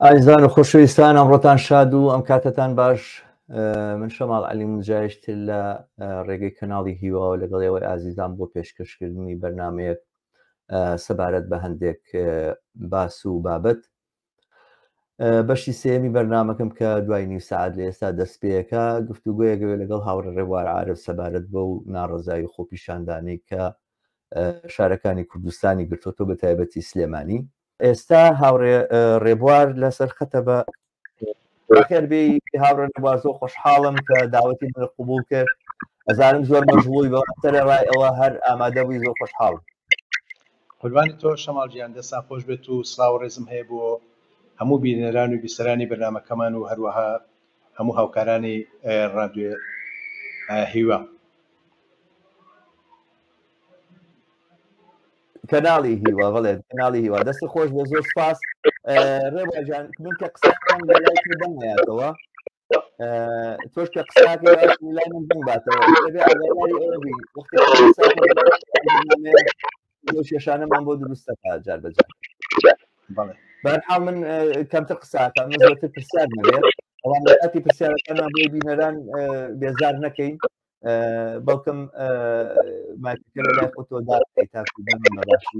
ئایزان و خۆشەویستان ئەمڕۆتان شاد و ئەم کاتتان باش. من شەماڵ عەلی مجاهشتر لە ڕێگەی کەناڵی هیواوە لەگەڵ ئێوەی ئازیزان بۆ پێشکەشکردنی بەرنامەیەک سەبارەت بە هەندێک باس و بابەت. بەشی سێمی بەرنامەکەم کە دوای نیو سەعات لە ئێستا دەست پێیەکە گفتوگۆیەکەوێ لەگەڵ هاوڕە ڕێبوار عارف سەبارەت بە و ناڕەزایی خۆپیشاندانەی کە شارەکانی کوردستانی گرتوۆتۆ بە تایبەتی سلێمانی. ئێستا هاوڕێ ڕێبوار لەسەر خەتە بە خێربێ هاوڕێ ڕێبوار زۆر خۆشحاڵم کە داوەتی من قبول کرد. ئەزانم زۆر مەشغوڵی بەوەتەرە ڕای ئەوە هەر ئامادە بووی زۆر خۆشحاڵم. قوربانی تۆ شەماڵ گیان دەستا خۆش بێت و سڵاو و ڕێزم هەیە بۆ هەموو بینەران و بیسەرانی بەرنامەکەمان و هەروەها هەموو هاوکارانی ڕادیۆ هیوا. کەناڵی هیوا بڵێ کەناڵی هیوا دەستی خۆش بە زۆر سپاس. ڕێبوارجان من کە قسەکان لە لای تۆ دەمایەتەوە تۆش کە قساکە لای من بنباتەوە شێشانەمان بۆ دروستەکە جار بەجار. بەرحاڵ من کەمتر قساکە من زۆرتر پرسیار نەبێت ئەوان لەکاتی پرسیارەکانمان بۆ بینەران بێزار نەکەین بەڵکم ماکە لای خۆتۆ داکەیت تاکوباشی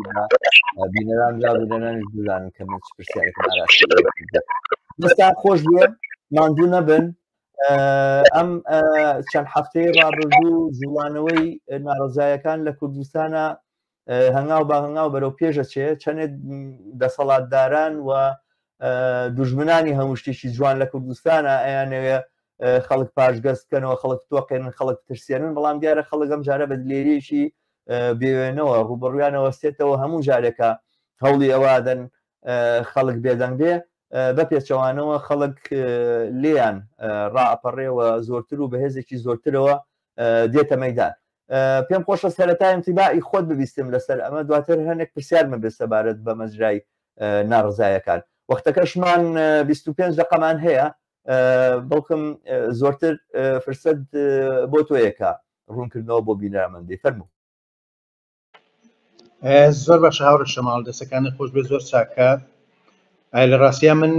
بینەران جا بینەرانیش بزانن کە من چ پرسیارێکم ئاراستی دەستا خۆش بووە ماندوو نەبن. ئەم چەند هەفتەی ڕابردوو زوڵانەوەی ناڕەزایەکان لە کوردستانە هەنگاو بە هەنگاو بەرەو پێشەچێ چەندێک دەسەڵاتداران و دوژمنانی هەموو شتێکی جوان لە کوردستانە ئەیانەوێ خەڵک پاشگەز بکەنەوە خەڵک تۆقێنن خەڵک ترسێنن بەڵام دیارە خەڵک ئەم جارە بە دلێریەکی بێوێنەوە ڕوبەڕویانەوە سێتەوە هەموو جارێکە هەوڵی ئەوادەن خەڵک بێدەنگ بێ بە پێچەوانەوە خەڵک لێیان ڕائەپەڕێەوە زۆرتر و بەهێزێکی زۆرترەوە دێتە مەیدان. پێم خۆشە سەرەتا ئیمتیباعی خۆت ببیستم لەسەر ئەمە دواتر هەندێک پرسیارمە بێ سەبارەت بە مەجرای ناڕزایەکان. وەختەکەشمان 25 دقەمان هەیە بەڵکم زۆرتر فرسەت بۆ تۆیەکە ڕوونکردنەوە بۆ بینەرانمەندی فەرموو. زۆر باشە هاوڕێ شەماڵ دەستەکانی خۆش بێ زۆر چاکە. لە ڕاستیە من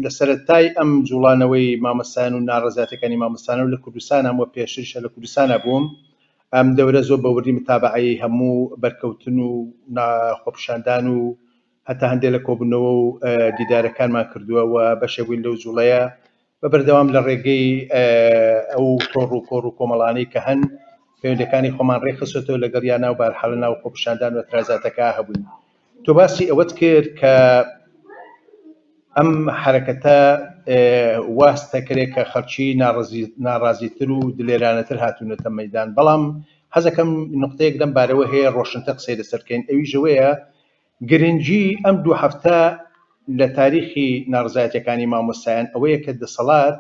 لە سەرەتای ئەم جوڵانەوەی مامەسان و ناڕەزاتەکانی مامەسانە و لە کوردستان ئەمە پێشترشە لە کوردستانە بووم. ئەم دەورە زۆر بەوردی متابعی هەموو بەرکەوتن و خۆپیشاندان و هەتا هەندێک لە کۆبوونەوە و دیدارەکانمان کردووە و بەشێبووین لەو جوڵەیە بە بەردەوام لە ڕێگەی ئەو تۆڕ و کۆڕ و کۆمەڵانەی کە هەن پەیوەندەکانی خۆمان ڕێخستەوە لەگەڵیانە و بارحاڵە ناو خۆپیشاندان و ئەترازاتەکە هەبوون. تۆ باسی ئەوەت کرد کە ئەم حرەکەتە واستەکرێت کە خەڵکی ناڕازیتر و دلێرانەتر هاتوونەتە مەیدان، بەڵام حەزەکەم نقطەیەک لەم بارەوە هەیە ڕۆشنتە قسەی لەسەرکەین. ئەویش ئەوەیە گرنگی ئەم دوو هەفتە لە تاریخی ناڕزایەتەکانی مامۆستایان ئەوەیە کە دەسەڵات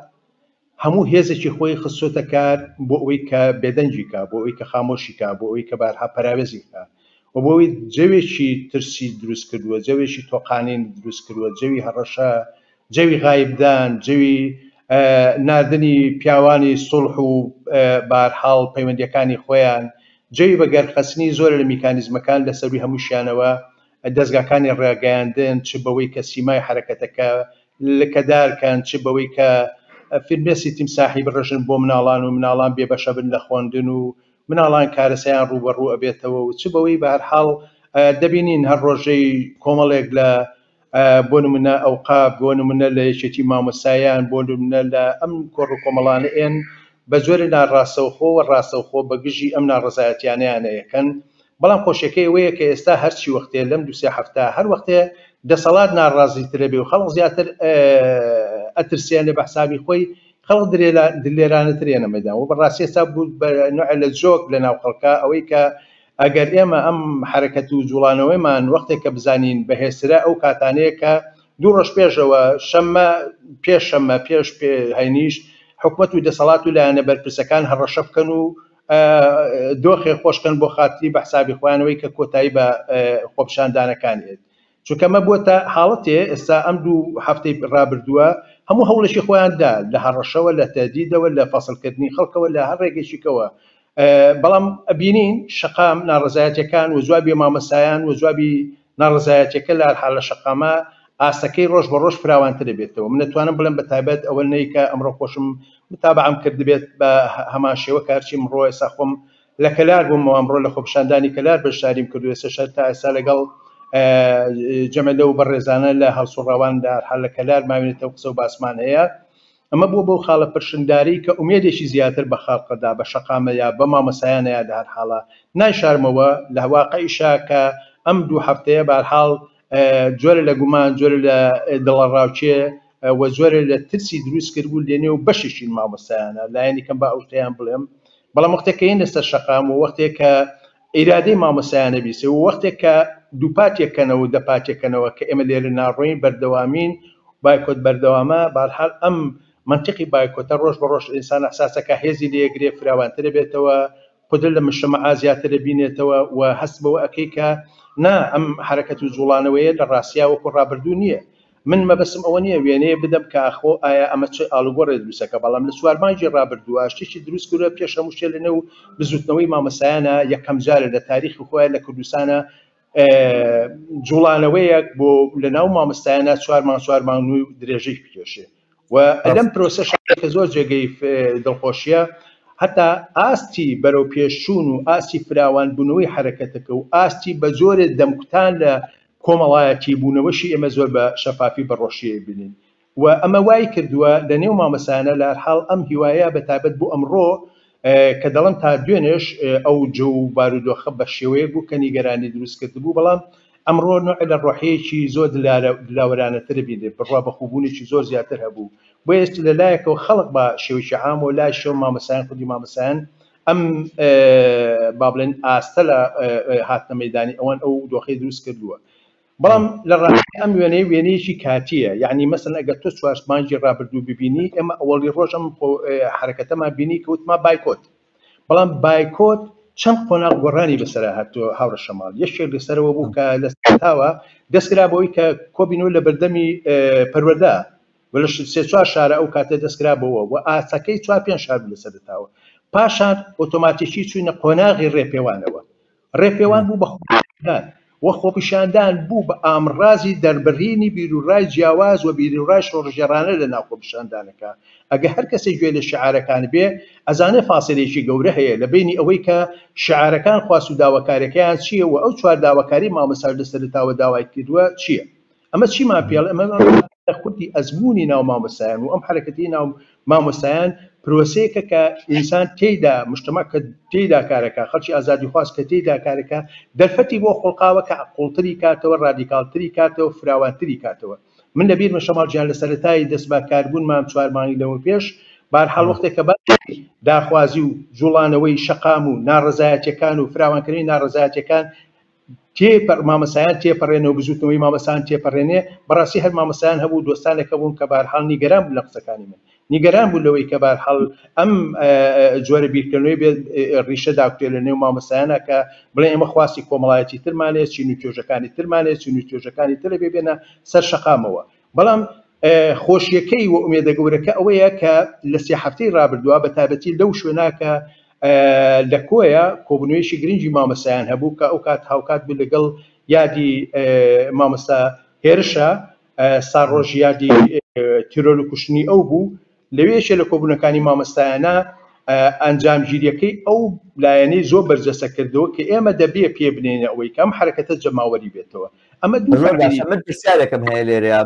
هەموو هێزێکی خۆی خستۆتە کار بۆ ئەوەی کە بێدەنگی کە بۆ ئەوەی کە خامۆشی کە بۆ ئەوەی کە بارها پەراوێزی کە و بۆ ئەوەی جەوێکی ترسی دروست کردووە، جەوێکی تۆقانین دروست کردووە، جەوی هەڕەشە، جەوی غایبدان، جەوی ناردنی پیاوانی سڵح و بارحاڵ پەیوەندیەکانی خۆیان، جەوی بەگەرخستنی زۆر لە میکانیزمەکان لەسەروی هەمووشیانەوە دەستگاکانی ڕێگەیاندن، چ بەوەی کە سیمای حرەکەتەکە لەکەدارکەن، چ بەوەی کە فیلمێسی تیمساحی بڕژن بۆ مناڵان و مناڵان بێبەشە بن لە خوێندن و مناڵان کارەسەیان ڕوبەڕوو ئەبێتەوە و چ بەوەی بەهەرحاڵ دەبینین هەر ڕۆژەی کۆمەڵێک لە بۆ نمونە ئەوقاف، بۆ نمونە لە یەکێتی مامۆستایان، بۆ نمونە لە ئەم کۆڕ و کۆمەڵانە ئێن بە جۆرە ناڕاستەوخۆ و ڕاستەوخۆ بەگژی ئەم ناڕەزایەتیانەیانە یەکەن. بەڵام خۆشیەکەی ئەوەیە کە ئێستا هەرچی وەختێ لەم دووسێ هەفتە هەر وەختێ دەسەڵات ناڕازیترە بێ و خەڵک زیاتر ئەترسیان لە بەحسابی خۆی خەڵک دلێرانەترێنە مەیدان و بەڕاستی ئێستا بوو بە نوع لە جۆک لە ناو خەڵکە ئەوەی کە ئەگەر ئێمە ئەم حرەکەت و جوڵانەوەیمان وەختێک کە بزانین بەهێزترە ئەو کاتانەیە کە دوو ڕۆژ پێشەوە شەممە پێش شەممە پێش هەینیشت حکوومەت و دەسەڵات و لایەنە بەرپرسەکان هەڕەشە بکەن و دۆخێ خۆشکەن بۆ خاتی بەحسابی خۆیانەوەی کە کۆتایی بە خۆپیشاندانەکانێت. چونکەمە بووە حاڵەتێ ئێستا ئەم دوو هەفتەی ڕابردووە هەموو هەوڵێکی خۆیاندا لە هەڕەشەوە، لە تەدیدەوە، لە فەسڵکردنی خەڵکەوە، لە هەر ڕێگەیەکەوە، بەڵام ئەبینین شەقام ناڕزایەتەکان و جوابی مامەسایان و جوابی ناڕزایەتەکە لە حالە شەقامە ئاسەکەی ڕۆژ بە ڕۆژ فراوانتر دەبێتەوە. من نتوانم بڵێم بە تایبەت ئەوە نەی کە ئەمڕۆ خۆشم متابعەم کرد بێت بە هەمان شێوە کارچی ئەمڕۆ ئێستا خۆم لە کەلار بوومەوە، ئەمڕۆ لە خۆپیشاندانی کەلار بەشداریم کردو، ئێستا تا ئێستا لەگەڵ جەمەلە و بەڕێزانە لە هەڵسوڕاواندا هەر لە کەلار ماوێنێتەوە قسە و باسمان هەیە. ئەمە بۆ بەو خاڵە پرشنداری کە ئومێدێکی زیاتر بە خەڵقەدا بە شەقامە یا بە مامۆسایانە یا لە هەر حاڵە نایشارمەوە لە واقعیشا کە ئەم دوو هەفتەیە بەهەرحاڵ جۆرە لە گومان، جۆرە لە دڵەڕاوچێ و جۆرە لە ترسی دروست کردبوو لێنێ و بەشێکی مامۆسایانە لایەنی کەم بە ئەوتیان بڵێم. بەڵام وەختێک کە هێن لەسەر شەقام و وەختێک کە ئیرادەی مامۆسایانە بیسێ و وەختێک کە دوو پاتێکەکەنەوە و دەپاتێکەکەنەوە کە ئێمە لێرە ناڕۆین بەردەوامین بایکۆت بەردەوامە بەهەرحاڵ ئەم منطقی بایکۆتە ڕۆژ بە ڕۆژ ئینسان ئەحساسەکە هێزی لێگرێ فراوانتر بێتەوە، قدر لە مجتەمەعا زیاتر دەبینێتەوە و هەست بەوە ئەکەی کە نا ئەم حرەکەت و جوڵانەوەیە لە ڕاستیا وەکو ڕابردوو نییە. من مەبەسم ئەوە نییە وێنەیە بدەم کە ئاخۆ ئایا ئەمە چ ئاڵوگۆڕێ دروستەکە، بەڵام لە چوارمانجی ڕابردووە شتێکی دروست کردووە پێش هەموو شتێ لەنێو بزوتنەوەی مامۆسایانە یەکەم جارە لە تاریخی خۆیان لە کوردستانە جوڵانەوەیەک بۆ لەناو مامۆستایانە چوارمان و درێژەی پێشێ و لەم پرۆسەش کە زۆر جێگەی دڵخۆشیە هەتا ئاستی بەرەو پێشچوون و ئاستی فراوانبوونەوەی حرەکەتەکە و ئاستی بە جۆرێ دەمکوتان لە کۆمەڵایەتی بوونەوەشی ئێمە زۆر بە شەفافی بەڕۆشیە بینین و ئەمە وای کردووە لە نێو مامۆسایانە لە هەر حاڵ ئەم هیوایە بەتابەت بوو ئەمڕۆ کە دەڵم تا دوێنێش ئەو جە و بارودۆخە بە شێوەیە بوو کە نیگەرانی دروست کرد بوو، بەڵام ئەمڕۆ نوع لە ڕۆحەیەکی زۆر دلاوەرانەتر بینێت بڕوا بەخوبوونێکی زۆر زیاتر هەبوو بۆ ئێستا لەلایەکەوە خەڵک بە شێوەیەکی عام و لای شێو مامۆسایان خودی مامۆسایان ئەم با بڵێن ئاستە لە هاتنە مەیدانی ئەوان ئەو دۆخەی دروست کردووە. بەڵام لە ڕاستی ئەم وێنەیەکی کاتیە، یعنی مەسەن ئەگەر تۆ چوارمانجی ڕابردوو ببینی ئێمە ئەوەڵی ڕۆژ ئەم حرەکەتەمان بینی کە وتما بایکۆت، بەڵام بایکۆت چەند قۆناغ گۆڕانی بەسەرا هاتووە هاوڕە شەماڵ. یەکێک لەسەرەوە بوو کە لە سەرتاوە دەستکرا بەوەی کە کۆبینەوە لە بەردەمی پەروەردە و لە سێ چوار شارە ئەو کاتە دەستکرا بەوە و ئاسەکەی چوار پێنج شار بوو لەسەرتاوە، پاشان ئۆتۆماتیکی چوینە قۆناغی ڕێپێوانەوە. ڕێپێوان بوو بە خۆپیشاندان و خۆپیشاندان بوو بە ئامڕازی دەربڕینی بیرروڕای جیاواز و بیرروڕای شۆڕژێڕانە لە ناو خۆپیشاندانەکە. ئەگە هەر کەسێک گوێ لە شعارەکان بێ ئەزانێ فاسیلێکی گەورە هەیە لە بینی ئەوەی کە شعارەکان خواست و داواکاریەکەیان چییە و ئەو چوار داواکاری مامۆستا لەسەرتاوە داوای کردووە چییە. ئەمە چیمان پێڵ ئەمە خودی ئەزمموی ناو مامۆستایان و ئەم حرەکەتی ناو مامۆستایان پرۆسەیەکە کە ئینسان تێیدا مجتەمع کە تێیدا کارەکە خەڵکی ئازادی خواست کە تێیدا کارەکە دەرفەتی بۆ خۆڵقاوە کە عقوڵتری کاتەوە، ڕادیکالتری کاتەوە، فراوانتری کاتەوە. من لەبیرمە شەماڵ دەست بەکاربوونمان چوارمانی لەوە پێش بەهەرحاڵ وەختێک کە داخوازی و جوڵانەوەی شەقام و ناڕەزایەتیەکان و فراوانکردنی ناڕەزایەتیەکان مامۆسایان تێپەڕێنەوە بزوتنەوەی مامۆسایان تێپەڕێنێ. بەڕاستی هەر مامۆسایان هەبوو دۆستانێکە بوون کە بەهەرحاڵ نیگەران بوون لە قسەکانی من، نیگەران بوو لەوەی کە بەهەرحاڵ ئەم جۆرە بیرکردنەوەی بێت ڕیشە داکتێ لە نێو مامۆسایانە کە بڵێن ئێمە خواستی کۆمەڵایەتی ترمانێت، چین و توێژەکانی ترمانێت، چین و توێژەکانی ترە بێنە سەر شەقامەوە. بەڵام خۆشیەکەی و ئومێدە گەورەکە ئەوەیە کە لە سێ هەفتەی ڕابردووە بە تایبەتی لەو شوێناکە لە کۆیە کۆبنەوەیەکی گرنگی مامۆسایان هەبوو کە ئەو کات هاوکات بوو لەگەڵ یادی مامۆستا هێرشە ساڕۆژ یادی تیرۆر و کوشتنی ئەو بوو. لەوێشە لە کۆبوونەکانی مامۆستایانە ئەنجامگیریەکەی ئەو لایەنەی زۆر بەرجەسە کردەوە کە ئێمە دەبێ پێ بنێنە ئەوەی کەم حرەکەتە جەماوەری بێتەوە. ئەمە من پرسیارێکم هەیە لێرەیە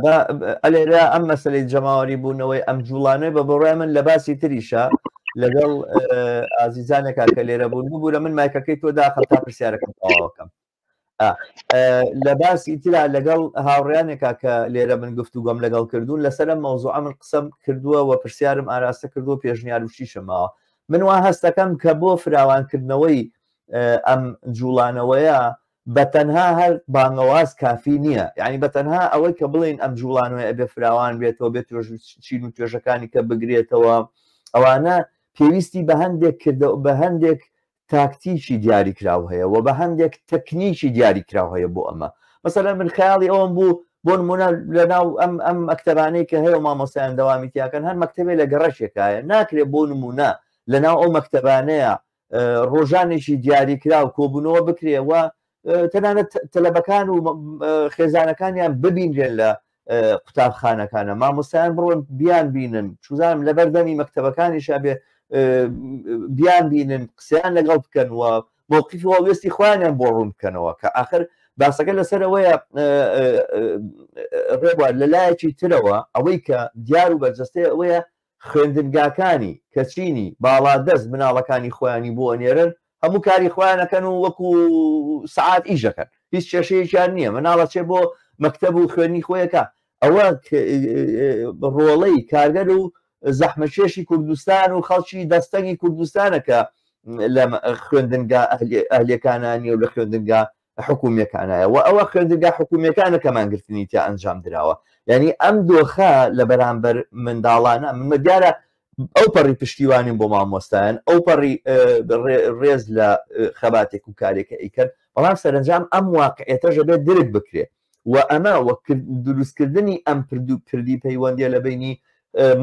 ئەلێرە ئەم مەسەلەی جەماوەری بوونەوەی ئەم جوڵانەی بە بەڕای من لە باسی تریشە لەگەڵ ئازیزانێکا کە لێرە بوون بوو لە من مایکەکەی تۆ داخە تا پرسیارەکەم تەواوەکەم. لە باسی ترا لەگەڵ هاوڕیانێکا کە لێرە من گفتوگۆم لەگەڵ کردوون لەسەر مەوزوع من قسەم کردووە و پرسیارم ئاراستە کردووە پێشنیار وشیشمەوە. من وا هەستەکەم کە بۆ فراوانکردنەوەی ئەم جوڵانەوەیە بەتەنها هەر بانگەواز کافی نییە، یعنی بەتەنها ئەوەی کە بڵین ئەم جوڵانەوەی ئەبێ فراوان بێتەوە بێت چین و توێژەکانی کە بگرێتەوە ئەوانە پێویستی بە هەندێک کردە بە هەندێک تاکتیکی دیاری کراو هەیە و بە هەندێک تەکنیکی دیاری کراو هەیە بۆ ئەمە. مەسەلەن من خەیاڵی ئەوم بوو بۆ نمونە لەناو ئەم مەکتەبانەی کە هەیە و مامۆستایان دەوامی تیاکەن هەر مەکتەبێ لە گەڕەشێکایە ناکرێت بۆ نمونە لەناو ئەو مەکتەبانەیە ڕۆژانێکی دیاری کراو کۆبوونەوە بکرێەوە تەنانەت تەلەبەکان و خێزانەکانیان ببینرێن لە قوتابخانەکانە مامۆستایان بڕۆن بیان بینن چوزانم لە بەردەمی مەکتەبەکانیشا بێ بیان بینن قسەیان لەگەڵ بکەن و مووقیفی وەستی خۆیانیان بۆ ڕوون بکەنەوە کە ئاخر باسەکە لەسەر ئەوەیە ڕێبوار لەلایەکی ترەوە ئەوەی کە دیار و بەرجەستەیە ئەوەیە خوێندنگاکانی کەچینی باڵادەست مناڵەکانی خۆیانی بۆ ئەنێرن هەموو کاری خۆیانەکەن و وەکو سعات ئیژەکەن هیچ کێشەیەکیان نییە مناڵە چێ بۆ مەکتەب و خوێنی خۆیەکە ئەوە ڕۆڵەی کارگەر و زەحمەکێشی کوردستان و خەڵکی دەستەنگی کوردستانەکە لە خوێندنگا ئەهلیەکانانی و لە خوێندنگا حکوومیەکانایە و ئەوە خوێندنگا حکوومیەکانە کەمانگرتنی تا ئەنجام درراوە یعنی ئەم دۆخە لە بەرامبەر منداڵانە من دیارە ئەو پەڕی پشتیوانین بۆ مامۆستایان ئەو پەڕی ڕێز لە خەباتێک و کارێکە ئەیکەن بەڵام سەرنجام ئەم واقعێتەژە بێت درک بکرێ و ئەمە وەک دروستکردنی ئەم پردی پەیوەندیە لە بینی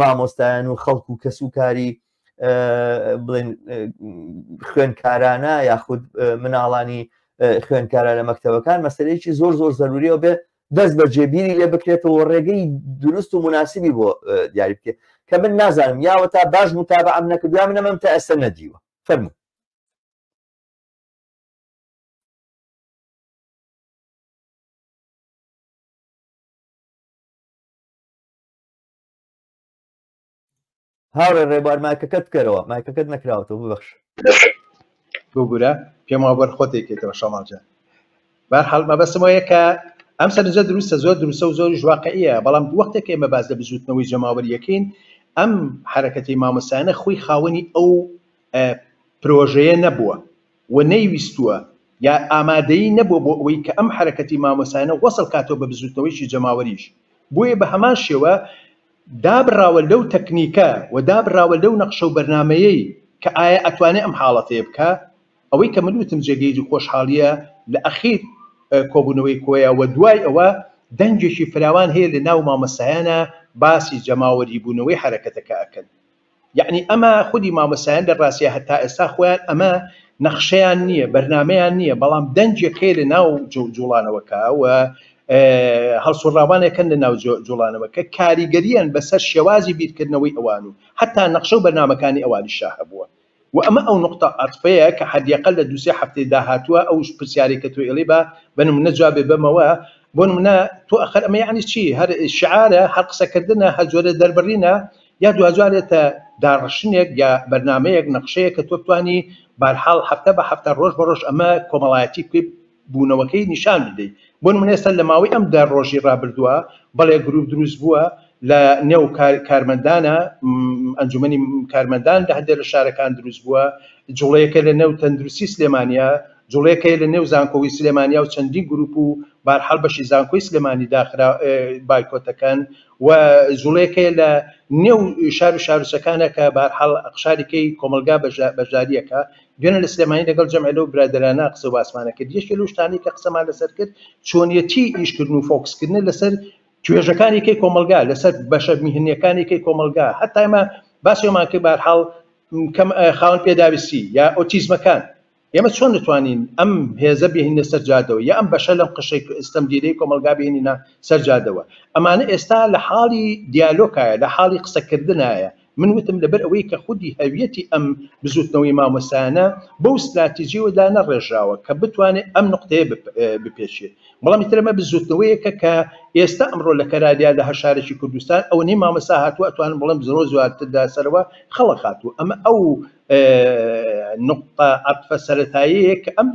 مامۆستایان و خەڵک و کەسوکاری بڵێن خوێنکارانە یاخود مناڵانی خوێنکارە لە مەکتەبەکان مەسەلەیەکی زۆر زۆر زەروریەوە بێ دەست بە جێبیری لێ بکرێتەوە ڕێگەی دروست و مناسبی بۆ دیاری بکرێت کە من نازانم یاوە تا باش متابعەم نەکردووە من ئەمەم تا ئێستا نەدیوە فەرموو هاوڕێ ڕێبوار مایکەکەت بکەرەوە مایکەکەت نەکراوەتەوە ببەخش بگورە پێم وا بەر خۆتێکێتەوە شەماڵجان بەرحاڵ مەبەستمەوەیە کە ئەم سەرنجە دروستە زۆر دروستە و زۆریش واقعیە بەڵام وەختێک ئێمە باز لە بزوتنەوەی جەماوەریەکەین ئەم حرەکەتی مامۆستایانە خۆی خاوەنی ئەو پرۆژەیە نەبووە و نەیویستووە یا ئامادەیی نەبووە بۆ ئەوەی کە ئەم حرەکەتی مامۆستایانە وەسڵ کاتەوە بە بزوتنەوەیشی جەماوەریش بۆیە بە هەمان شێوە دابراوە لەو تەکنیکە و دابراوە لەو نەقشە و بەرنامەیەی کە ئایا ئەتوانێت ئەم حاڵەتەیە بکە ئەوەی کە منوتم جێگەی خۆشحاڵیە لە ئەخیر کۆبوونەوەی کۆیە و دوای ئەوە دەنجێکی فراوان هەیە لە ناو مامۆستایانە باسی جەماوەری بوونەوەی حرەکەتەکە ئەکەن یعنی ئەمە خودی مامۆستایان لە ڕاستیە هەتا ئێستا خۆیان ئەمە نەخشەیان نییە بەرنمەیان نییە بەڵام دەنجێک هەیە لە ناو جوڵانەوەکە و هەڵسوڕاوانێکن لە ناو جوڵانەوە کە کاریگەریان بەسەر شێوازی بیرکردنەوەی ئەوان و حتا نەخشە و بەرنامەکانی ئەوانی شا هەبووە و ئەمە ئەو نقطە عەتفەیە کە حەدیەقەل لە دووسێ هەفتەی داهاتووە ئەو پرسیارێک کە تۆ ئێڵێ بە نمونە جوابێ بەمەوە بۆ نمونە تۆ ئەخەر ئەمە یعنی چی هەر شعارە هەر قسەکردنە هەر جۆرە دەربڕینە یا دوجارێتە داڕشنێک یا بەرنمەیەک نەخشەیە کە تۆ بتوانی بەرحاڵ هەفتە بە هەفتە ڕۆژ بە ڕۆژ ئەمە کۆمەڵایەتی بوونەوەکەی نیشان بدەیت بۆ نمونە ئێستا لە ماوەی ئەم دە ڕۆژی ڕابردووە بەڵێ گروپ دروست بووە لە نێو کارمەندانە ئەنجومەنی کارمەندان لە هەندێک لە شارەکان دروست بووە جوڵەیەکە لە نێو تەندروستی سلێمانیا جوڵەیەکە لە نێو زانکۆی سلێمانیا و چەندین گروپ و بەرحاڵ بەشی زانکۆی سلێمانی داخرا بایکۆتەکەن و جوڵەیەکە لە نێو شار و شارچەکانە کە بەرحاڵ ئەقشارێکی کۆمەلگا بەژاریەکە دوێنە لە سلێمانی لەگەڵ جەمع لەو برادرانە قسە واسمانە کرد یەکێ لەو شتانی کە قسەمان لەسەر کرد چۆنیەتی ئیشکردن و فۆکسکردن لەسەر توێژەکانێکی کۆمەلگا لەسەر بەشە میهنیەکانێکی کۆمەلگا هەتا ئێمە باسیێمان کرد بەرحاڵ خاوەن پێداویستی یا ئۆتیزمەکان ئێمە چۆن نتوانین ئەم هێزە بهێنە سەر جادەوە یا ئەم بەشە لەم قشەی ئێستەم دیرەی کۆمەلگا بهێنینە سەر جادەوە ئەمانە ئێستا لە حاڵی دیالۆگایە لە حاڵی قسەکردنایە من وتم لەبەر ئەوەی کە خودی هەویەتی ئەم بزوتنەوەی مامۆستایانە بەو استراتیژیەوەدا نەڕێژراوە کە بتوانێت ئەم نقطەیە بپێچێت بەڵام ئیترەمە بزوتنەوەیەکە کە ئێستا ئەمڕۆ لە کەرادیا لە هەر شارێکی کوردستان ئەو نەی مامۆستا هاتووە ئەتوانم بڵێم زۆر زیاتردا سەرەوە خەڵک هاتووە ئەمە ئەو نقطە عەتفە سەرەتاییەیە کە ئەم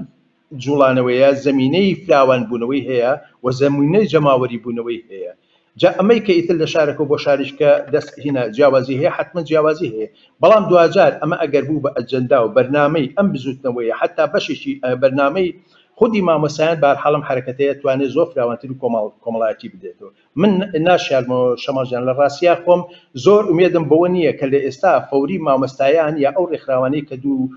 جوڵانەوەیە زەمینەی فراوان بوونەوەی هەیە و زەمینەی جەماوەری بوونەوەی هەیە جا ئەمەی کە ئیتر لە شارێکە بۆ شاریشکە دەست هینە جیاوازی هەیە حتمما جیاوازی هەیە بەڵام دوجار ئەمە ئەگەر بوو بە ئەجەندا و بەرنامەی ئەم بزوتنەوەیە حتا بەشێکی بەرنامەی خودی مامۆستایان بەرحاڵم حرەکەتەیە توانێت زۆر فراوانتر و کۆمەڵایەتی بدێتەوە من ناشیارمەوە شەماڵجان لە ڕاستیا خۆم زۆر ئومێدم بەوە نییە کە لە ئێستا فەوری مامۆستایان یا ئەو ڕێکخراوانەی کە دوو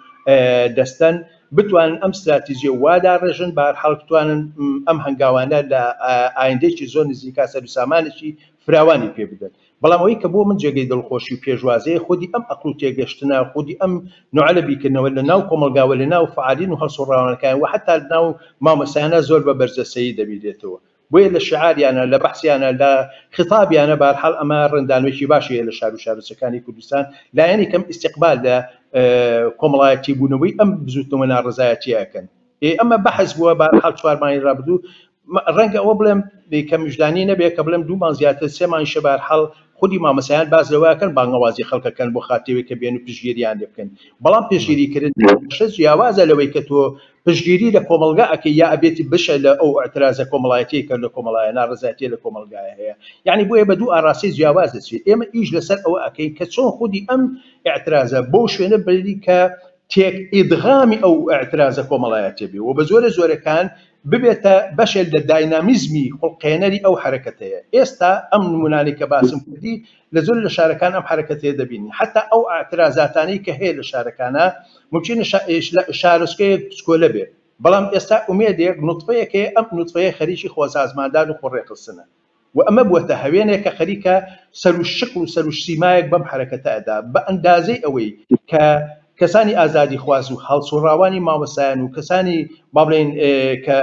دەستەن بتوانن ئەم استراتیژیە وادا ڕێژن بەرحاڵ بتوانن ئەم هەنگاوانە لە ئایندێکی زۆر نزیکا سەرسامانێکی فراوانی پێ بدەن بەڵام ئەوەی کە بۆ من جێگەی دڵخۆشی و پێشوازەیە خودی ئەم ئەقڵ و تێگەشتنە خودی ئەم نوعە لە بیکردنەوە لە ناو کۆمەلگاوە لە ناو فعالین و هەڵسوڕاوانەکان و حتا لە ناو مامۆستایانە زۆر بە بەرجەسەیی دەبیرێتەوە بۆیە لە شعاریانە لە بەحسیانە لە خطابیانە بەرحاڵ ئەمە ڕندانوێکی باشیە لە شار و شارچەکانی کوردستان لایەنی کەم ئیستیقبال لە کۆمەڵایەتی بوونەوەی ئەم بزوتنەوە ناڕزایەتیەکەن. ئەمە بەحث بووە بەرحاڵ 4 مانگی ڕابردوو ڕەنگە ئەوە بڵێم کە میژدانی نەبێت کە بڵێم 2 مانگ زیاتر 3 مانگیشە بەرحاڵ خودی مامەسایان باز لەوەکەن بانگەوازی خەڵکەکەن بۆ خاتێوەی کە بێن و پشتگیریان لێ بکەن بەڵام پێشگیریکردن جیاوازە لەوەی کە تۆ پشتگیری لە کۆمەلگا ئەکەی یا ئەبێتی بشە لە ئەو ئەترازە کۆمەڵایەتی کە لە کۆمەڵایە ناڕزایەتی لە کۆمەلگایە هەیە یعنی بۆیە بە دوو ئاراسی جیاواز دەچێت ئێمە ئیش لەسەر ئەوە ئەکەین کە چۆن خودی ئەم ئەترازە بۆ شوێنە بری کە تێک ئیدغامی ئەو ئەترازە کۆمەڵایەتی بێ و بە زۆرە زۆرەکان ببێتە بەشێک لە داینامیزمی خوڵقێنەری ئەو حرەکەتەیە. ئێستا ئەم نمونانی کە باسم کردی لە زۆر لە شارەکان ئەم حرەکەتەیە دەبینی حتا ئەو ئاعترازاتانەی کە هەیە لە شارەکانە ممکنە شارۆچکەیەک بچکۆلە بێ بەڵام ئێستا ئومێدێک نوتفەیەکێ ئەم نوتفەیە خەریکی خۆسازماندان و خۆڕێخستنە و ئەمە بووەتە هەوێنێک کە خەریکە سەر و شقل و سەر و سیمایەک بەم حرەکەتە ئەدا بە ئەندازەی ئەوەی کە کەسانی ئازادی خواز و هەڵسوڕاوانی مامۆسایان و کەسانی با بڵێن کە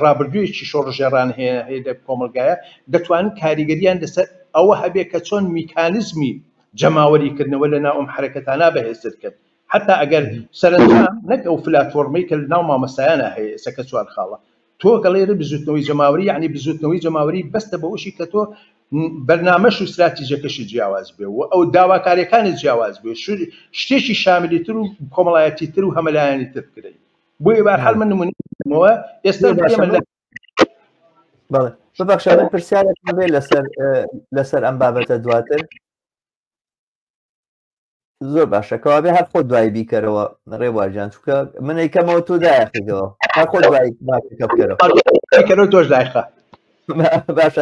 ڕابردوویەکی شۆڕژێڕان هەیە لە کۆمەلگایە دەتوانن کاریگەریان لەسەر ئەوە هەبێت کە چۆن میکانیزمی جەماوەریکردنەوە لە ناو ئەم حرەکەتانە بەهێزتر کرد حتا ئەگەر سەرنجام نەک ئەو فلاتفۆرمەی کە لە ناو مامۆسایانە هەیە سەکە چوار خاڵە تۆ گەڵێرە بزوتنەوەی جەماوەری یعنی بزوتنەوەی جەماوەری بەستە بەوشی کە تۆ بەرنامەش و استراتیژیەکەشی جیاواز بێ و ئەو داواکاریەکانی جیاواز بێ شتێکی شاملیتر و کۆمەڵایەتیتر و هەمەلایەنیتر بکرێت بۆیە بەرحاڵ من نمونەوە ئێستا بەڵێ ببەخشە من پرسیارێکم بێ لەسەر ئەم بابەتە دواتر زۆر باشە کەوابێ هەر خۆ دوای بیکەرەوە ڕێوارجان چونکە من ئەیکەمەوە تۆ دایەخیەوە هەر خۆ دوای بکەرەوە تۆش دایخە باش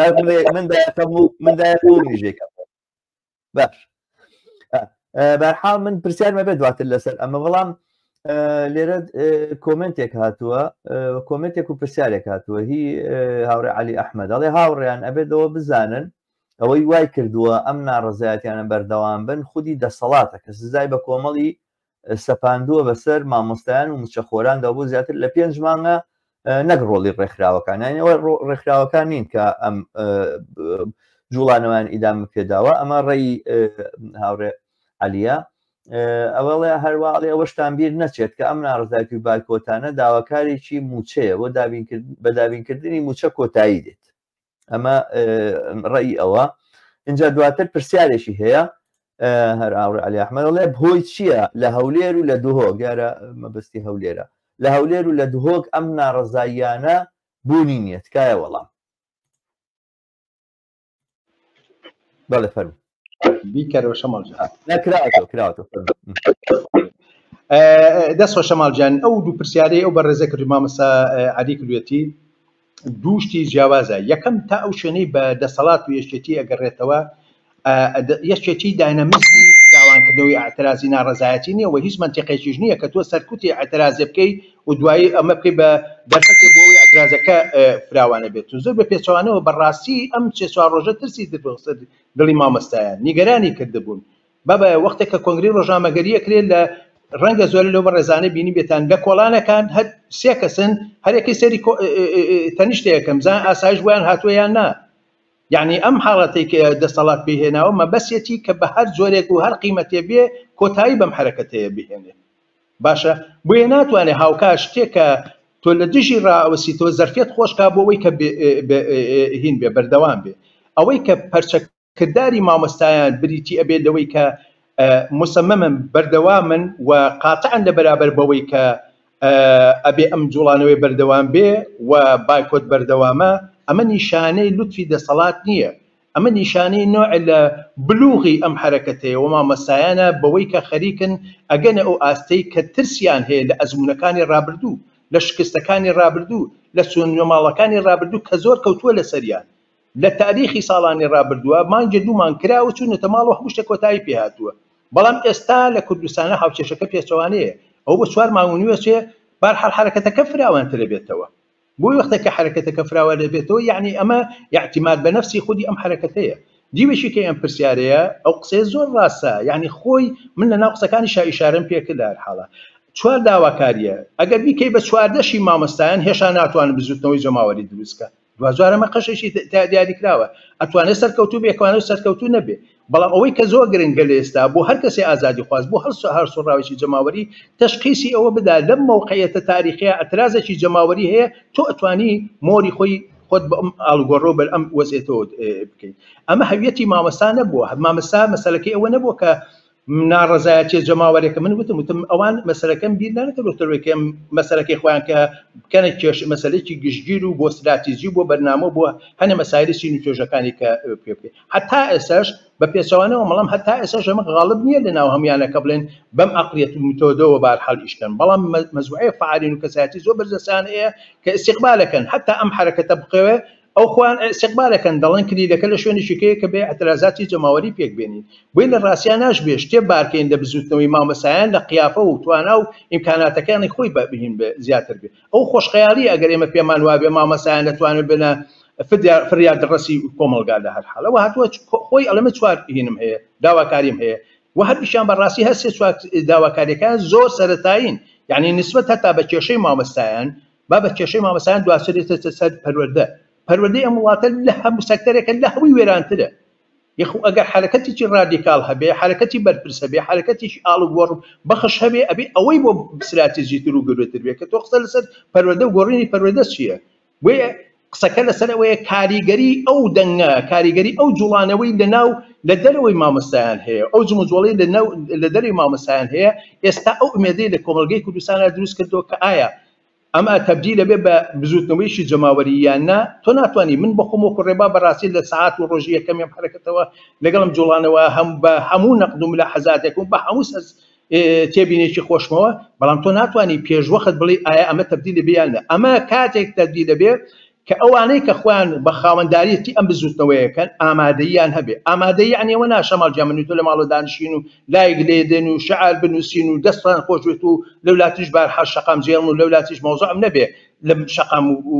من دایەخەوە میژێکم باش بەرحاڵ من پرسیارمە بێ دواتر لەسەر ئەمە بەڵام لێرە کۆمنتێک هاتووە کۆمنتێک و پرسیارێک هاتووە هی هاوڕێ عەلی ئەحمەد ئەڵێ هاوڕێیان ئەبێتەوە بزانن ئەوەی وای کردووە ئەم ناڕزایەتیانە بەردەوام بن خودی دەسەڵاتە کە سزای بە کۆمەڵی سەپاندووە بەسەر مامۆستایان و موچەخۆراندا بۆ زیاتر لە 5 مانگە نەک ڕۆڵی ڕێکخراوەکان ئەوە ڕێکخراوەکان نین کە ئەم جوڵانەوەیان ئیدام پێداوە ئەمە ڕێی هاوڕێ عەلیە ئەوەڵێ هەرواڵێ ئەوەشتان بیر نەچێت کە ئەم ناڕزایەتی و بالکۆتانە داواکارێکی موچەیە بۆ بە دابینکردنی موچە کۆتایی دێت ئەمە ڕێی ئەوە اینجا دواتر پرسیارێکی هەیە هەر ئاوڕێ عەلی ئەحمەدڵێ بۆی چییە لە هەولێر و لە دوهۆک دیارە مەبەستی هەولێرە لە هەولێر و لە دوهۆک ئەم ناڕزاییانە بوونی نییە تکایە وەڵام بەڵێ فەرموو بیکەرەوە شەماڵجان کراوەتەوە دەستخۆ شەماڵجان ئەو دوو پرسیارەی ئەو بەڕێزە کردی مامەسا عەلی کردوێتی دووشتی جیاوازە یەکەم تا ئەو شوێنەی بە دەسەڵات و یەکێتی ئەگەڕێتەوە یەکێتی داینامیزمی داوانکردنەوەی ئاعترازی ناڕزایەتی نییە و هیچ منتیقێکیش نییە کە تۆ سەرکوتی ئاعترازێ بکەی و دوایی ئەمە بکەی بە دەرفەتێک بۆ ئەوەی ئاعترازەکە فراوانە بێت و زۆر بە پێچەوانەوە بەڕاستی ئەم 4 ڕۆژە ترسی دڵی مامۆستایان نیگەرانی کردبوون بابە وەختێک کە کۆنگری ڕۆژنامەگەریە کرێت لە ڕەنگە زۆر لەو بەڕێزانە بینی بێتان لە کۆڵانەکان هەر 3 کەسن هەرێکی سەری تەنیشتەیەکەم زان ئاسایش بۆیان هاتووەیان نا یعنی ئەم حاڵەتی کە دەسەڵات پێهێناوە مەبەسێتی کە بە هەر زۆرێک و هەر قیمەتێ بێ کۆتایی بەم حرەکەتەیە بهێنێ باشە بۆیە ناتوانێت هاوکار شتێکە تۆ لە دژی ڕائەوەسیتەوە زەرفێت خۆشکا بۆ ئەوەی کە هین بێ بەردەوام بێ ئەوەی کە پەرچەکردداری مامۆستایان بریتی ئەبێت لەوەی کە مسممن بەردەوامن و قاتعن لە بەرابەر بەوەی کە ئەبێ ئەم جوڵانەوەی بەردەوام بێ و بایکۆت بەردەوامە ئەمە نیشانەی لوتفی دەسەڵات نییە ئەمە نیشانەی نوع لە بلوغی ئەم حرەکەتەیە و مامۆستایانە بەوەی کە خەریکن ئەگەنە ئەو ئاستەی کە ترسیان هەیە لە ئەزمونەکانی ڕابردوو لە شکستەکانی ڕابردوو لە سونوێماڵەکانی ڕابردوو کە زۆر کەوتووە لە سەریان لە تاریخی ساڵانی ڕابردووە مانگە دوومان کراوە چوونەتە ماڵ و هەموو شتێک کۆتایی پێهاتووە بەڵام ئێستا لە کوردستانە هاوچێشەکە پێچەوانەیە ئەو بە 4 مانگ و نیوە چێ بەرحاڵ حرەکەتەکە فراوانترە بێتەوە بۆی وەختێکە حرەکەتەکە فراوان دەبێتەوە یعنی ئەمە اعتماد بە نەفسی خودی ئەم حرەکەتەیە دیوێشی کە ئەم پرسیارەیە ئەو قسەیە زۆر ڕاستە یعنی خۆی من لە ناو قسەکانی ئیشارەم پێکرد لە هەر حاڵە 4 داواکاریە ئەگەر بیکەی بە 14شی مامۆستایان هێشتا ناتوانن بزوتنەوەی جەماوەری دروستکە دوازوارەمە قەشێکی دیاریکراوە ئەتوانێت سەرکەوتوو بێ ئەکوانێت سەرکەوتوو نەبێ بەڵام ئەوەی کە زۆر گرنگە لە ئێستا بۆ هەر کەسێ ئازادی خواست بۆ هەر سوڕاوێکی جەماوەری تەشخیصی ئەوە بدا لەم موقعیەتە تاریخیە ئەترازێکی جەماوەری هەیە تۆ ئەتوانی مۆری خۆی خۆت بە ئەم ئاڵوگۆڕۆ بەر ئەم وەزێتەوە بکەیت ئەمە هەویەتی مامەستا نەبووە مامەستا مەسەلەکەی ئەوە نەبووە کە ناڕزایەتی جەماوەرێکە من وتم ئەوان مەسەلەکەم بیر نەکردوتەوەی مەسەلەکەی خۆیان کە بکەنە کێش مەسەلێکی گشتگیر و بۆ استراتیژی بۆ بەرنامە بۆ هەنە مەسایلی سین و توێژەکانی کە پێ بکەیت هەتا ئێساش بە پێچەوانەوە مەڵام هەتا ئێساش ئەمە غاڵب نییە لە ناو هەمویانەکە بڵێن بەم عەقلیەت و متۆدەوە بەرحەڵ ئیشکەن بەڵام مەزوعەیە فعالین و کەسایەتی زۆر بەرزەسان هەیە کە ئیستیقبالەکەن هەتا ئەم حرەکەتە بخەوێ ئەو خوان استقبالەکەن دەڵێن کلیلەکە لە شوێنێکەیە کە بێ ئەترازاتی جەماوەری پێک بێنین بۆی لە ڕاستیان ناش بێ شتێ بارکەین لە بزوتنەوەی مامەسایان لە قیافە و توانا و ئیمکاناتەکانی خۆی ببین بە زیاتر بێ ئەو خۆشخەیاڵی ئەگەر ئێمە پێمان وابێ مامەسایان دەتوانن بنە فریاد ڕەسی کۆمەلگا لە هەر حاڵەوە هاتووە خۆی ئەڵەمە چوار هینم هەیە داواکاریم هەیە و هەردیشان بەڕاستی هەستێ داواکاریەکان زۆر سەرەتایین یعنی نسبەت هەتا بە کێشەی مامەسایان با بە کێشەی مامەسایان دواسرێتە سەر پەروەردە پەروەردەی ئەم وڵاتە لە هەموو سەکتەرێکە لە هەمووی وێرانترە یخو ئەگەر حرەکەتێکی ڕادیکاڵ هەبێ حرەکەتی بەرپرس هەبێ حرەکەتیشی ئاڵوگۆڕ بەخش هەبێ ئەبێ ئەوەی بۆ استراتیژیتر و گەورەتر بێ کە تۆ قسە لەسەر پەروەردە و گۆڕینی پەروەردە چییە وێ قسەکە لەسەر ئەوەیە کاریگەری ئەو دەنگە کاریگەری ئەو جوڵانەوەی لەناو لە دەرەوەی مامەستایان هەیە ئەو جموجۆڵەی لە دەرەوەی مامەستایان هەیە ئێستا ئەو ئومێدەی لە کۆمەلگەی کوردستانە دروست کردەوە کە ئایا ئەمە تەبدیلە بێ بە بزوتنەوەیشی جەماوەری یاننا تۆ ناتوانانی من بە خۆم وەکو ڕێبا بەڕاستی لە ساعات و ڕۆژی یەکەمیم حرەکەتەوە لەگەڵم جوڵانەوە بە هەموو نەقد و ملاحەزاتێک و بە هەموو تێبینێکی خۆشمەوە بەڵام تۆ ناتوانانی پێشوەخت بڵێ ئایا ئەمە تەبدیلە بێ یان نە ئەمە کاتێک تەبدیلە بێ کە ئەوانەی کە خۆیان بە خاوەنداریەتی ئەم بزوتنەوەیەکەن ئامادەییان هەبێ ئامادەیی یانیەوە ناشەماڵ جامن تۆ لە ماڵە دانیشین و لایک لێدێن و شعار بنووسین و دەستان خۆشوێت و لەولاتیش بارحەڵ شەقام جێڵن و لەولاتیش مەوزوعم نەبێ لە شەقام و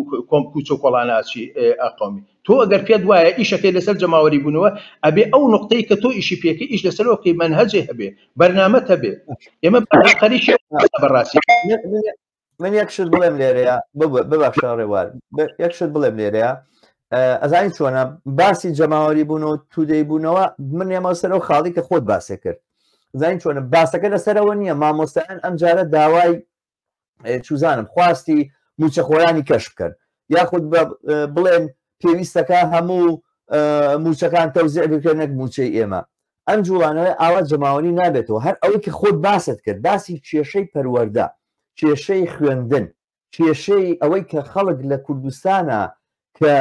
کوچ و کۆڵاناچی ئەقەومی تۆ ئەگەر پێت وایە ئیشەکەی لەسەر جەماوەری بوونەوە ئەبێ ئەو نقطەی کە تۆ ئیشی پێکە ئیش لەسەرەوەکەی منهەجێ هەبێ بەرنامەت هەبێ ئێمە قەریشی بەڕاستی من یەک شت بڵێم لێرەیە ببەخشە ڕێوار یەک شت بڵێم لێرەیە ئەزانی چۆنە باسی جەماوەری بوون و تودەی بوونەوە من ئێمە سەرەوە خاڵی کە خۆت باسێ کرد زانین چۆنە باسەکە لەسەرەوە نییە مامۆستایان ئەم جارە داوای چوزانم خواستی موچەخۆیانی کەش بکەن یاخود بڵێن پێویستەکە هەموو موچەکان تەوزیع بکەنێک موچەی ئێمە ئەم جوڵانەوەی ئاوا جەماوەری نابێتەوە هەر ئەوەی کە خۆت باست کرد باسی کێشەی پەروەردە کێشەی خوێندن کێشەی ئەوەی کە خەڵک لە کوردستانە کە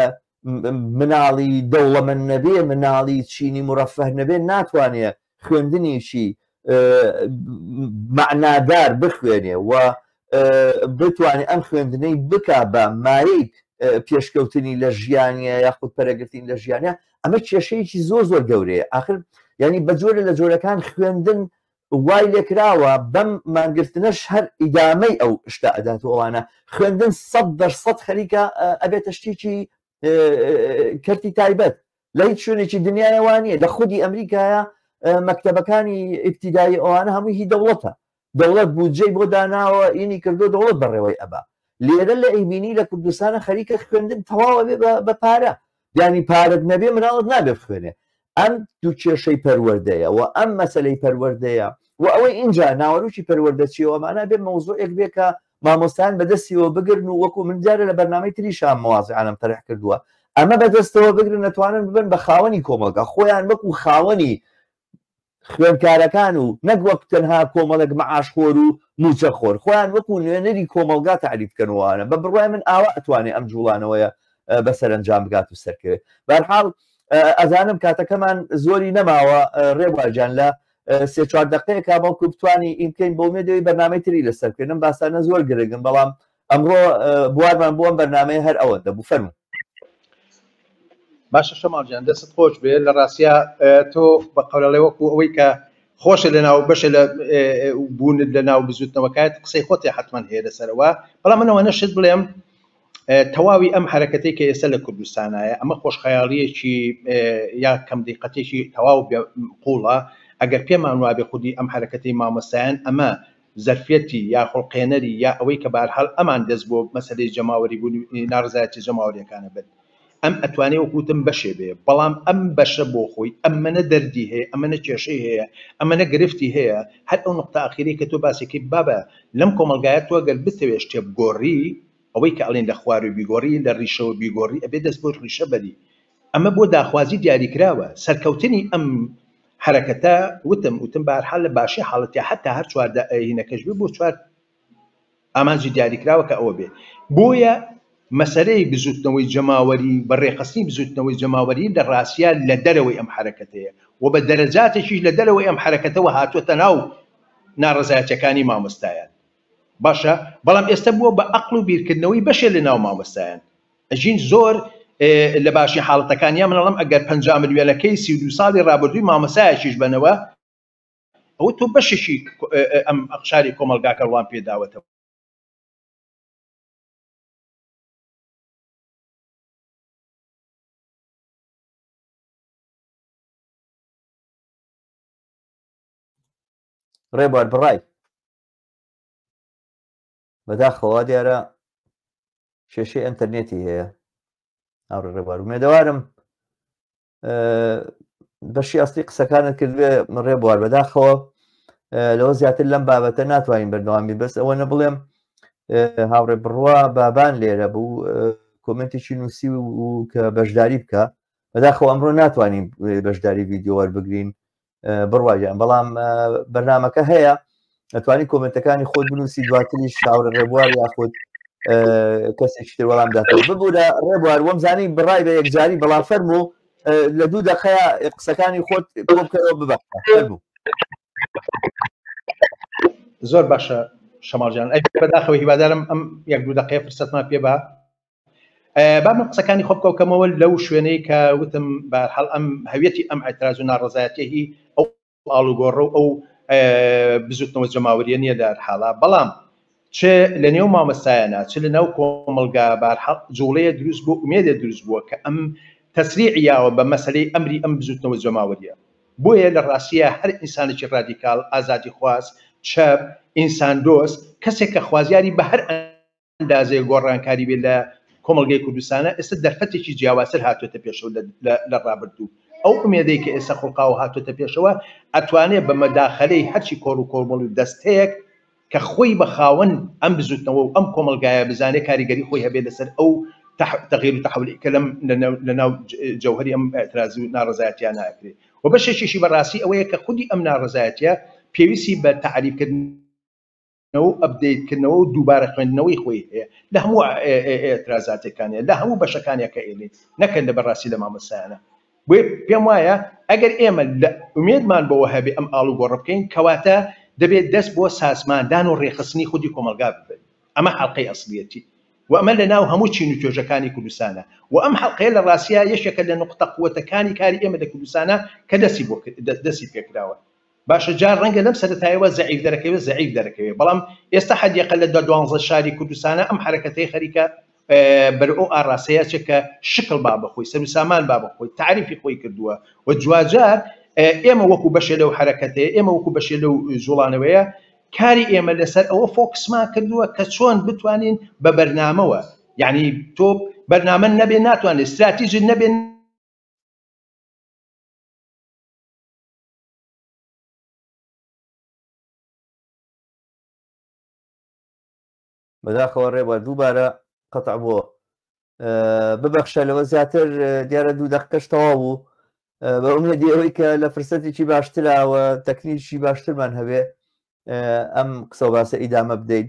مناڵی دەوڵەمەند نەبێ مناڵی چینی مرەفەه نەبێ ناتوانێت خوێندنیشی معنادار بخوێنێ و بتوانێت ئەم خوێندنەی بکا بە مایەی پێشکەوتنی لە ژیانە یاخود پەرەگرتنی لە ژیانە ئەمە کێشەیەکی زۆر زۆر گەورەیە آخر ینی بەجۆرە لە جۆرەکان خوێندن وای لێکراوە بەم مانگرتنەش هەر ئیدامەی ئەو شتە ئەداتەوەوانە خوێندن 100% خەریکە ئەبێتە شتێکی کەرتی تایبەت لە هیچ شوێنێکی دنیاەوانیە لە خودی ئەمریکایە مەکتەبەکانی ئیبتیدایی ئەوانە هەمووی هی دەوڵەتە دەوڵەت بودجەی بۆ داناوە ئینی کردو دەوڵەت بەڕێوەی ئەبا لێرە لە ئەیبینی لە کوردستانە خەریکە خوێندن تەواوە بێ بە پارە یانی پارەت نەبێ مناڵت نابێ بخوێنێ ئەم دوو کێشەی پەروەردەیە و ئەم مەسەلەی پەروەردەیە و ئەوەی اینجا ناوەروکی پەروەردەچیەوەمانە بێ مەوزوعێک بێ کە مامۆستایان بەدەستیەوە بگرن و وەکو من جارە لە بەرنامەی تریشان مواضعانم تەرح کردووە ئەمە بەدەستەوە بگرن نەتوانن ببن بە خاوەنی کۆمەلگا خۆیان وەکو خاوەنی خوێندکارەکان و نەک وەک تەنها کۆمەڵێک مەعاشخۆر و موچەخۆر خۆیان وەکو نوێنەری کۆمەلگا تعریفکەنەوەوانە بە بڕوای من ئاوا ئەتوانێت ئەم جوڵانەوەیە بەسەرنجام بگات و سەرکەوێت بەرحاڵ ئەزانم کاتەکەمان زۆری نەماوە ڕێبواجان لە 3-4 دقەیەکا بەڵکو بتوانی ئیمکەین بۆ مێدەوەی بەرنامەی تری لەسەرکردن باسانە زۆر گرنگن بەڵام ئەمڕۆ بوارمان بۆم بەرنامەیە هەر ئەوەندە بوو فەرموو باشە شەماڵجان دەست خۆش بێ لە ڕاستیە تۆ بە قەولەڵێ وەکو ئەوەی کە خۆشە لەناو بەشە لە بوونت لەناو بزوتنەوەکات قسەی خۆتی حتمما هەیە لەسەرەوە بەڵام منەوە نەشت بڵێم تەواوی ئەم حرەکەتەی کە ئێستا لە کوردستانایە ئەمە خۆشخەیاڵیەکی یا کەم دیقەتێکی تەواو قوڵە ئەگەر پێمان وابێ خودی ئەم حرەکەتی مامۆستایان ئەمە زەرفەتی یا خۆڵقێنەری یا ئەوەی کە بەرحاڵ ئەمان دەست بۆ مەسەلەی جەماوەری بوون ناڕزایەتی جەماوەریەکانە بێت ئەم ئەتوانێ وەکوتم بەشێ بێ بەڵام ئەم بەشە بۆ خۆی ئەمەنە دەردی هەیە ئەمەنە کێشەی هەیە ئەمەنە گرفتی هەیە هەر ئەو نقطە ئاخیری کە تۆ باسێکی بابە لەم کۆمەلگایە تۆ گەر بتەوێت شتێ بگۆڕی ئەوەی کە ئەڵێن لە خوار و بیگۆڕی لە ڕیشەوە بیگۆڕی ئەبێ دەست بۆ ڕیشە بەری ئەمە بۆ داخوازی دیاریکراوە سەرکەوتنی ئەم حرەکەتە وتم بەهەرحاڵ لە باشی حاڵەتی حتا هەر چوار هینەکەش بێ بۆ چوار ئامانجی دیاریکراوە کە ئەوە بێ بۆیە مەسەلەی بزوتنەوەی جەماوەری بەڕێخستنی بزوتنەوەی جەماوەری لە ڕاستیە لە دەرەوەی ئەم حرەکەتەیە و بە دەرەجاتێکیش لە دەرەوەی ئەم حرەکەتەوە هاتووەتە ناو ناڕەزایەتیەکانی مامۆستایان باشە بەڵام ئێستا بووە بە عەقڵ و بیرکردنەوەی بەشێ لە ناو مامۆستایان ئەژین زۆر لە باشی حاڵەتەکانیان منەڵم ئەگەر 50 ملیۆنەکەی 32 ساڵی ڕابردووی مامۆستایەکیش بنەوە ئەوە تۆ بەشێکی ئەم ئەقشاری کۆمەلگاکە وڵام پێداوەتەوە ڕێبوار بڕای بەداخەوە دیارە کێشەی ئینتەرنێتی هەیە ئەوڕێ ڕێبوار ومێدەوارم بەشی ئەستی قسەکانت کردوێ ڕێبوار بەداخەوە لەوە زیاتر لەم بابەتە ناتوانین بەردەوامی بەس ئەوە نەبڵێم هاوڕێ بڕوا بابان لێرە بوو کۆمنتێکی نووسی و کە بەشداری بکە بەداخەوە ئەمڕۆ ناتوانین بەشداری ڤیدیۆ وەربگرین بڕواجان بەڵام بەرنامەکە هەیە ئەتوانی کۆمنتەکانی خۆت بنووسی دواتریش هاوڕێ ڕێبوار یاخود کەسێکی تر وەڵام داتەوە ببوورە ڕێبوار وەم زانی بڕای بە یەکجاری بەڵام فەرموو لە دوو دەقەیە قسەکانی خۆت کۆ بکەرەوە ببەخە فەرموو زۆر باشە شەماڵجان ئەی بەداخەوە هیوادارم ئەم یەک دوو دەقەیە فرسەتمان پێ بە با من قسەکانی خۆ بکەوکەمەوە لەو شوێنەی کە وتم بەهەرحاڵ ئەم هەویەتی ئەم ئەتراز و ناڕەزایەتیەهی ئەو ئاڵوگۆڕە و ئەو بزوتنەوە جەماوەریە نییە دەرحاڵە بەڵام چ لە نێو مامۆستایانە چ لە ناو کۆمەلگا بەهەرحاڵ جوڵەیە دروست بوو ئومێدە دروست بووە کە ئەم تەسریعیاوە بە مەسەلەی ئەمری ئەم بزوتنەوە جەماوەریە بۆیە لە ڕاستیە هەر ئینسانێکی ڕادیکاڵ ئازادی خواست چەپ ئینسان دۆست کەسێک کە خوازیاری بە هەر ئەندازەیە گۆڕانکاری بێت لە کۆمەلگەی کوردستانە ئێستا دەرفەتێکی جیاوازتر هاتوۆتە پێشەوە لە ڕابردوو ئەو ئومێدەی کە ئێستا خوڵقاوە هاتوۆتە پێشەوە ئەتوانێت بە مەداخەلەی هەرچی کۆڕ و کۆمەڵ و دەستەیەک کە خۆی بە خاوەن ئەم بزوتنەوە و ئەم کۆمەلگایە بزانێت کاریگەری خۆی هەبێت لەسەر ئەو تغییر و تحولی کە لە ناو جەوهری ئەم ئەتراز و ناڕەزایەتیان ناکرێت و بەشێکیشی بەڕاستی ئەوەیە کە خودی ئەم ناڕەزایەتیە پێویستی بە تعریفکردنەوە ئەپدەیتکردنەوە و دووبارە خوێندنەوەی خۆی هەیە لە هەموو ئێترازاتەکانیە لە هەموو بەشەکانیە کە ئێڵێت نەکەن لە بەڕاستی لە مامۆستایانە بۆیە پێم وایە ئەگەر ئێمە لە ئومێدمان بەوە هەبێ ئەم ئاڵوگۆڕە بکەین کەواتە دەبێت دەست بۆ ساسماندان و ڕێخستنی خودی کۆمەلگا ببێت ئەمە حەڵقەی ئەسڵیەتی و ئەمە لە ناو هەموو چین و توێژەکانی کوردستانە و ئەم حەڵقەیە لە ڕاستیە یەکێکە لە نقطە قووەتەکانی کاری ئێمە لە کوردستانە کە دەستی پێکراوە باشە جار ڕەنگە لەم سەرەتایەوە زەعیف دەرەکەوێت بەڵام ئێستا حەدیقە لە 12 شاری کوردستانە ئەم حرەکەتەی خەریکە بەرئەو ئاڕاستەیە کە شکل با بەخۆی سەر و سامان با بەخۆی تعریفی خۆی کردووە و جوجار ئێمە وەکو بەشێ لەو حرەکەتەیە ئێمە وەکو بەشێ لەو جوڵانەوەیە کاری ئێمە لەسەر ئەوە فۆکسمان کردووە کە چۆن بتوانین بە بەرنامەوە یعنی تۆ بەرنامە نەبێ ناتوانێت استراتیژی نەبێ بەداخەوە ڕێبوار دووبارە قەتع بووە ببەخشە لەوە زیاتر دیارە دوو دەقەش تەواو بوو بە ئومێدی ئەوەی کە لە فرسەتێکی باشتراوە تەکنیکی باشترمان هەبێ ئەم قسە و باسە ئیدامە بدەین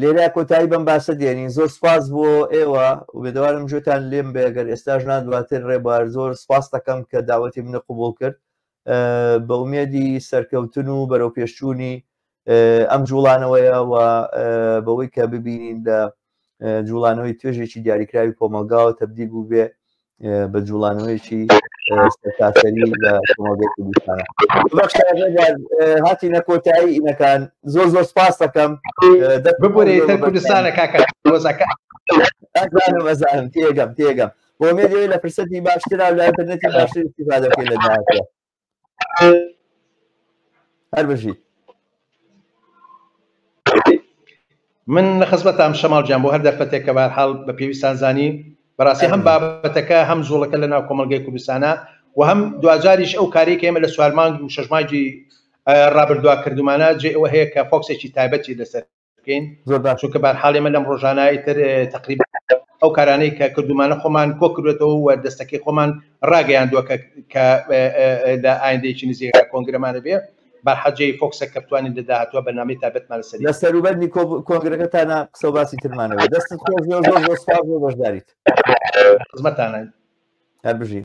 لێرە کۆتایی بەم باسە دێنین زۆر سپاس بۆ ئێوە و بێدەوارم ژێتان لێم بێ ئەگەر ئێستاش نادواتر ڕێبوار زۆر سپاس دەکەم کە داوەتی منە قبوڵ کرد بە ئومێدی سەرکەوتن و بەرەو پێشچوونی ئەم جوڵانەوەیە و بەوەی کە ببینین لە جوڵانەوەی توێژێکی دیاریکراوی کۆمەلگاوە تەبدیل بوو بێ بە جوڵانەوەیکی سەرتاسەری لە کۆمەلگەی کوردستانە هاتینە کۆتایی ئینەکان زۆر زۆر سپاس دەکەم ببوورێتە کوردستانە کاکە ئەزانم تێگەم بۆ ئومێدی لە فرسەتی باشترا لە ئینتەرنێتی باشتر استیفادە بکەین لە داهاتوە هەر بژی من لە خزمەتام شەماڵ گیان بۆ هەر دەرفەتێک کە بەهەرحاڵ بە پێویستان زانی بەڕاستی هەم بابەتەکە هەم زۆڵەکە لە ناو کۆمەلگەی کوردستانە و هەم دوجاریش ئەو کارێک ئێمە لە سوارمانگ و شەژماجی ڕابردووا کردومانە جێ ئەوە هەیە کە فۆکسێکی تایبەتی لەسەر بکەین چونکە بەرحاڵ ئێمە لەم ڕۆژانەی تر تقریبا ئەو کارانەی کە کردومانە خۆمان کۆ کردوێتەوە و دەستەکەی خۆمان ڕاگەیاندووە کە لە ئایندەیەکی نزیکە کۆنگرەمانە بێ بەرحەجەی فۆکسە کە بتوانین لە داهاتوە بەنامەی تایبەتمان لەسەر لە سەروبەری کۆنگرەکەتانە قسە و باسی ترمانەوە دەستت خۆش زۆر سپاس بۆ بەشداریت خزمەتتانە هەر بژین